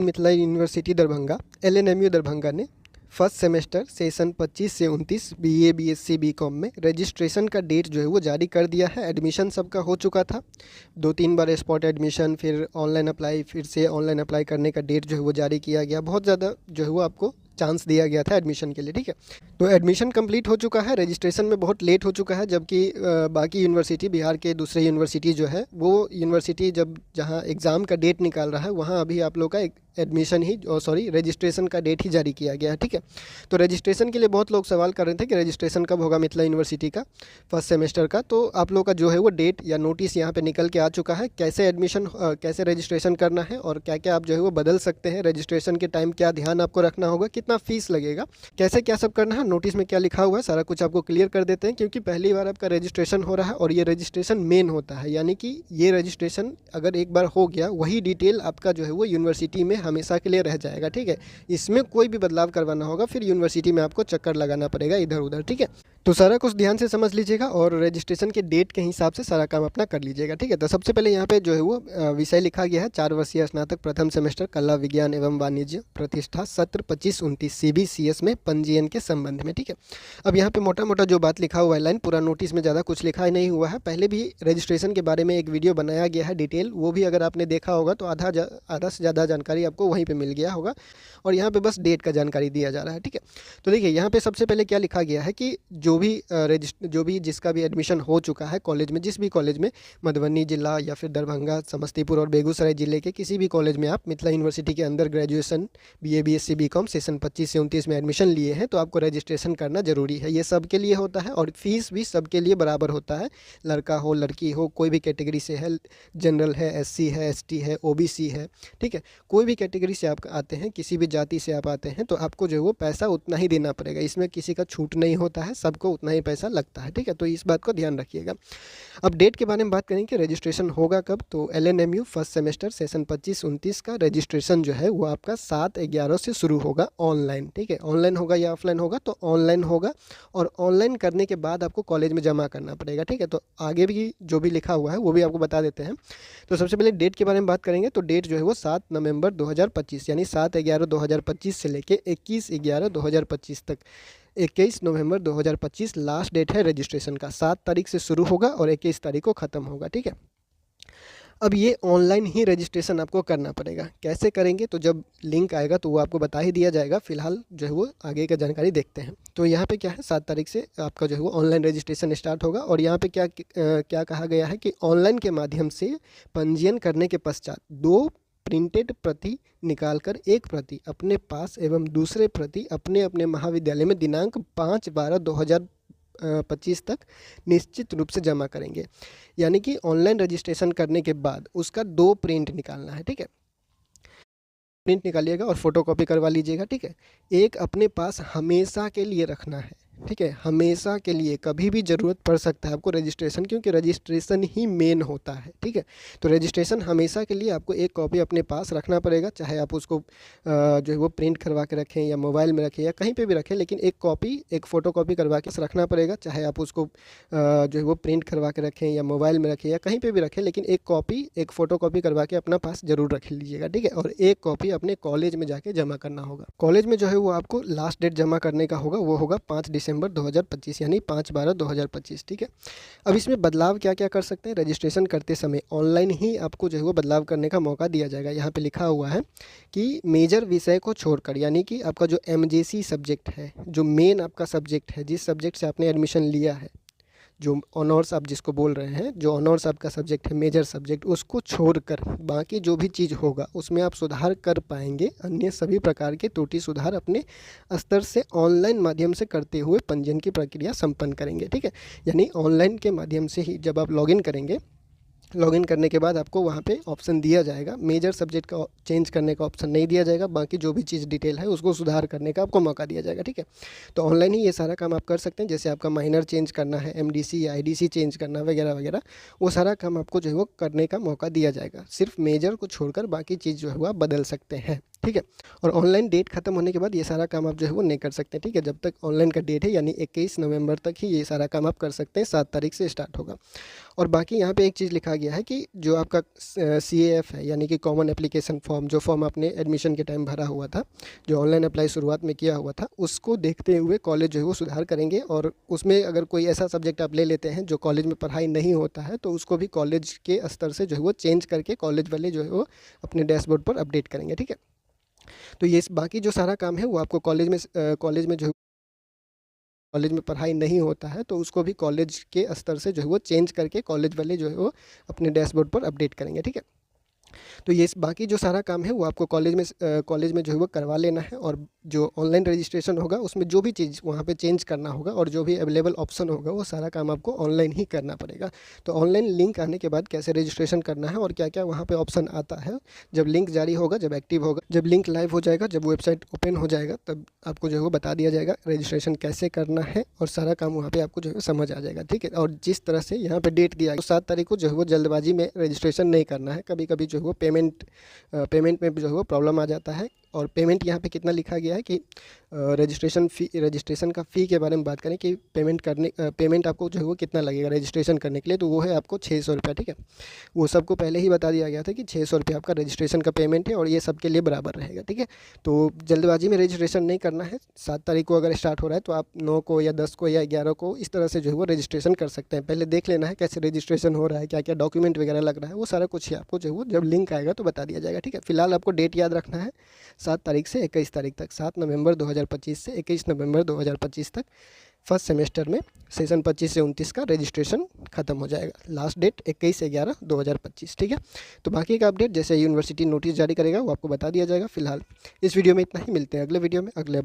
Mithila university Darbhanga LNMU Darbhanga ने first semester session 25 से 29 BA BSc BCom में रजिस्ट्रेशन का डेट जो है वो जारी कर दिया है। एडमिशन सबका हो चुका था, 2-3 बार स्पॉट एडमिशन, फिर ऑनलाइन अप्लाई, फिर से ऑनलाइन अप्लाई करने का डेट जो है वो जारी किया गया। बहुत ज़्यादा जो है वो आपको चांस दिया गया था एडमिशन के लिए, ठीक है। तो एडमिशन कंप्लीट हो चुका है, रजिस्ट्रेशन में बहुत लेट हो चुका है, जबकि बाकी यूनिवर्सिटी, बिहार के दूसरे यूनिवर्सिटी जो है वो यूनिवर्सिटी जब जहाँ एग्ज़ाम का डेट निकाल रहा है वहाँ अभी आप लोग का एडमिशन ही रजिस्ट्रेशन का डेट ही जारी किया गया है, ठीक है। तो रजिस्ट्रेशन के लिए बहुत लोग सवाल कर रहे थे कि रजिस्ट्रेशन कब होगा मिथिला यूनिवर्सिटी का फर्स्ट सेमेस्टर का। तो आप लोग का जो है वो डेट या नोटिस यहाँ पे निकल के आ चुका है, कैसे एडमिशन कैसे रजिस्ट्रेशन करना है और क्या क्या आप जो है वो बदल सकते हैं। रजिस्ट्रेशन के टाइम क्या ध्यान आपको रखना होगा, कितना फ़ीस लगेगा, कैसे क्या सब करना है, नोटिस में क्या लिखा हुआ है, सारा कुछ आपको क्लियर कर देते हैं। क्योंकि पहली बार आपका रजिस्ट्रेशन हो रहा है और ये रजिस्ट्रेशन मेन होता है, यानी कि ये रजिस्ट्रेशन अगर एक बार हो गया वही डिटेल आपका जो है वो यूनिवर्सिटी में हमेशा के लिए रह जाएगा, ठीक है। इसमें कोई भी बदलाव करवाना होगा फिर यूनिवर्सिटी में आपको चक्कर लगाना पड़ेगा इधर उधर, ठीक है। तो सारा कुछ ध्यान से समझ लीजिएगा और रजिस्ट्रेशन के डेट के हिसाब से सारा काम अपना कर लीजिएगा, ठीक है। तो सबसे पहले यहाँ पे जो है वो विषय लिखा गया है 4 वर्षीय स्नातक प्रथम सेमेस्टर कला विज्ञान एवं वाणिज्य प्रतिष्ठा सत्र 25-29 CBCS में पंजीयन के संबंध में, ठीक है। अब यहाँ पे मोटा मोटा जो बात लिखा हुआ है लाइन, पूरा नोटिस में ज़्यादा कुछ लिखा नहीं हुआ है। पहले भी रजिस्ट्रेशन के बारे में एक वीडियो बनाया गया है डिटेल, वो भी अगर आपने देखा होगा तो आधा से ज़्यादा जानकारी आपको वहीं पे मिल गया होगा। और यहाँ पे बस डेट का जानकारी दिया जा रहा है, ठीक है। तो देखिए यहाँ पे सबसे पहले क्या लिखा गया है कि जो भी जिसका भी एडमिशन हो चुका है कॉलेज में, जिस भी कॉलेज में, मधुबनी जिला या फिर दरभंगा, समस्तीपुर और बेगूसराय जिले के किसी भी कॉलेज में आप मिथिला यूनिवर्सिटी के अंदर graduation BA BSc BCom session 25 से 29 में एडमिशन लिए हैं तो आपको रजिस्ट्रेशन करना ज़रूरी है। ये सबके लिए होता है और फीस भी सबके लिए बराबर होता है, लड़का हो लड़की हो, कोई भी कैटेगरी से है, जनरल है, SC है, ST है, OBC है, ठीक है। कोई भी कैटेगरी से आप आते हैं, किसी भी जाति से आप आते हैं तो आपको जो है वो पैसा उतना ही देना पड़ेगा। इसमें किसी का छूट नहीं होता है, सबको उतना ही पैसा लगता है, ठीक है। तो इस बात को ध्यान रखिएगा। अब डेट के बारे में बात करें कि रजिस्ट्रेशन होगा कब, तो LNMU फर्स्ट सेमेस्टर सेशन 25-29 का रजिस्ट्रेशन जो है वो आपका 7/11 से शुरू होगा ऑनलाइन, ठीक है। ऑनलाइन होगा या ऑफलाइन होगा, तो ऑनलाइन होगा और ऑनलाइन करने के बाद आपको कॉलेज में जमा करना पड़ेगा, ठीक है। तो आगे भी जो भी लिखा हुआ है वो भी आपको बता देते हैं। तो सबसे पहले डेट के बारे में बात करेंगे तो डेट जो है वो 7 नवंबर 2025 यानी 7/11/2025 से लेके 21/11/2025 तक, 21 नवंबर 2025 लास्ट डेट है रजिस्ट्रेशन का। 7 तारीख से शुरू होगा और 21 तारीख को ख़त्म होगा, ठीक है। अब ये ऑनलाइन ही रजिस्ट्रेशन आपको करना पड़ेगा। कैसे करेंगे, तो जब लिंक आएगा तो वो आपको बता ही दिया जाएगा। फिलहाल जो है वो आगे का जानकारी देखते हैं। तो यहाँ पे क्या है, 7 तारीख से आपका जो है वो ऑनलाइन रजिस्ट्रेशन स्टार्ट होगा और यहाँ पे क्या कहा गया है कि ऑनलाइन के माध्यम से पंजीयन करने के पश्चात 2 प्रिंटेड प्रति निकालकर एक प्रति अपने पास एवं दूसरे प्रति अपने अपने महाविद्यालय में दिनांक 5/12/2025 तक निश्चित रूप से जमा करेंगे। यानी कि ऑनलाइन रजिस्ट्रेशन करने के बाद उसका 2 प्रिंट निकालना है, ठीक है। प्रिंट निकालिएगा और फोटोकॉपी करवा लीजिएगा, ठीक है। एक अपने पास हमेशा के लिए रखना है, ठीक है, हमेशा के लिए। कभी भी ज़रूरत पड़ सकता है आपको रजिस्ट्रेशन, क्योंकि रजिस्ट्रेशन ही मेन होता है, ठीक है। तो रजिस्ट्रेशन हमेशा के लिए आपको एक कॉपी अपने पास रखना पड़ेगा, चाहे आप उसको जो है वो प्रिंट करवा के रखें या मोबाइल में रखें या कहीं पे भी रखें, लेकिन एक फ़ोटोकॉपी करवा के रखना पड़ेगा। चाहे आप उसको जो है वो प्रिंट करवा के रखें या मोबाइल में रखें या कहीं पर भी रखें, लेकिन एक फ़ोटोकॉपी करवा के अपना पास ज़रूर रख लीजिएगा, ठीक है। और एक कॉपी अपने कॉलेज में जाके जमा करना होगा। कॉलेज में जो है वो आपको लास्ट डेट जमा करने का होगा, वो होगा 5 दिसंबर 2025 यानी 5/12/2025, ठीक है। अब इसमें बदलाव क्या क्या कर सकते हैं, रजिस्ट्रेशन करते समय ऑनलाइन ही आपको जो है वो बदलाव करने का मौका दिया जाएगा। यहाँ पे लिखा हुआ है कि मेजर विषय को छोड़कर, यानी कि आपका जो MJC सब्जेक्ट है, जो मेन आपका सब्जेक्ट है, जिस सब्जेक्ट से आपने एडमिशन लिया है, जो ऑनर्स आप जिसको बोल रहे हैं, जो ऑनर्स आपका सब्जेक्ट है, मेजर सब्जेक्ट, उसको छोड़कर बाकी जो भी चीज़ होगा उसमें आप सुधार कर पाएंगे। अन्य सभी प्रकार के त्रुटि सुधार अपने स्तर से ऑनलाइन माध्यम से करते हुए पंजीयन की प्रक्रिया संपन्न करेंगे, ठीक है। यानी ऑनलाइन के माध्यम से ही जब आप लॉगिन करेंगे, लॉगिन करने के बाद आपको वहाँ पे ऑप्शन दिया जाएगा, मेजर सब्जेक्ट का चेंज करने का ऑप्शन नहीं दिया जाएगा, बाकी जो भी चीज़ डिटेल है उसको सुधार करने का आपको मौका दिया जाएगा, ठीक है। तो ऑनलाइन ही ये सारा काम आप कर सकते हैं। जैसे आपका माइनर चेंज करना है, MDC या IDC चेंज करना वगैरह वगैरह, वो सारा काम आपको जो है वो करने का मौका दिया जाएगा। सिर्फ मेजर को छोड़कर बाकी चीज़ जो है वो आप बदल सकते हैं। ठीक है। और ऑनलाइन डेट खत्म होने के बाद ये सारा काम आप जो है वो नहीं कर सकते, ठीक है। जब तक ऑनलाइन का डेट है यानी 21 नवंबर तक ही ये सारा काम आप कर सकते हैं, 7 तारीख से स्टार्ट होगा। और बाकी यहाँ पे एक चीज़ लिखा गया है कि जो आपका CAF है यानी कि कॉमन एप्लीकेशन फॉर्म, जो फॉर्म आपने एडमिशन के टाइम भरा हुआ था, जो ऑनलाइन अप्लाई शुरुआत में किया हुआ था, उसको देखते हुए कॉलेज जो है वो सुधार करेंगे। और उसमें अगर कोई ऐसा सब्जेक्ट आप ले लेते हैं जो कॉलेज में पढ़ाई नहीं होता है तो उसको भी कॉलेज के स्तर से जो है वो चेंज करके कॉलेज वाले जो है वो अपने डैशबोर्ड पर अपडेट करेंगे, ठीक है। तो ये बाकी जो सारा काम है वो आपको कॉलेज में जो कॉलेज में पढ़ाई नहीं होता है तो उसको भी कॉलेज के स्तर से जो है वो चेंज करके कॉलेज वाले जो है वो अपने डैशबोर्ड पर अपडेट करेंगे, ठीक है। तो ये बाकी जो सारा काम है वो आपको कॉलेज में जो है वो करवा लेना है। और जो ऑनलाइन रजिस्ट्रेशन होगा उसमें जो भी चीज़ वहाँ पे चेंज करना होगा और जो भी अवेलेबल ऑप्शन होगा वो सारा काम आपको ऑनलाइन ही करना पड़ेगा। तो ऑनलाइन लिंक आने के बाद कैसे रजिस्ट्रेशन करना है और क्या क्या वहाँ पे ऑप्शन आता है, जब लिंक जारी होगा, जब एक्टिव होगा, जब लिंक लाइव हो जाएगा, जब वेबसाइट ओपन हो जाएगा, तब आपको जो है वो बता दिया जाएगा रजिस्ट्रेशन कैसे करना है और सारा काम वहाँ पे आपको जो है समझ आ जाएगा, ठीक है। और जिस तरह से यहाँ पे डेट दिया गया तो 7 तारीख को जो है वो जल्दबाजी में रजिस्ट्रेशन नहीं करना है। कभी कभी जो है वो पेमेंट में जो है वो प्रॉब्लम आ जाता है। और पेमेंट यहाँ पे कितना लिखा गया है कि रजिस्ट्रेशन का फ़ी के बारे में बात करें कि पेमेंट आपको जो है वो कितना लगेगा रजिस्ट्रेशन करने के लिए, तो वो है आपको 600 रुपये, ठीक है। वो सबको पहले ही बता दिया गया था कि 600 रुपये आपका रजिस्ट्रेशन का पेमेंट है और ये सबके लिए बराबर रहेगा, ठीक है। तो जल्दबाजी में रजिस्ट्रेशन नहीं करना है। 7 तारीख को अगर स्टार्ट हो रहा है तो आप 9 को या 10 को या 11 को इस तरह से जो है वो रजिस्ट्रेशन कर सकते हैं। पहले देख लेना है कैसे रजिस्ट्रेशन हो रहा है, क्या क्या डॉक्यूमेंट वगैरह लग रहा है, वो सारा कुछ ही आपको जो है वो जब लिंक आएगा तो बता दिया जाएगा, ठीक है। फिलहाल आपको डेट याद रखना है 7 तारीख से 21 तारीख तक, 7 नवंबर 2025 से 21 नवंबर 2025 तक फर्स्ट सेमेस्टर में सेशन 25 से 29 का रजिस्ट्रेशन खत्म हो जाएगा। लास्ट डेट 21/11/2025, ठीक है। तो बाकी का अपडेट जैसे यूनिवर्सिटी नोटिस जारी करेगा वो आपको बता दिया जाएगा। फिलहाल इस वीडियो में इतना ही, मिलते हैं अगले वीडियो में अगले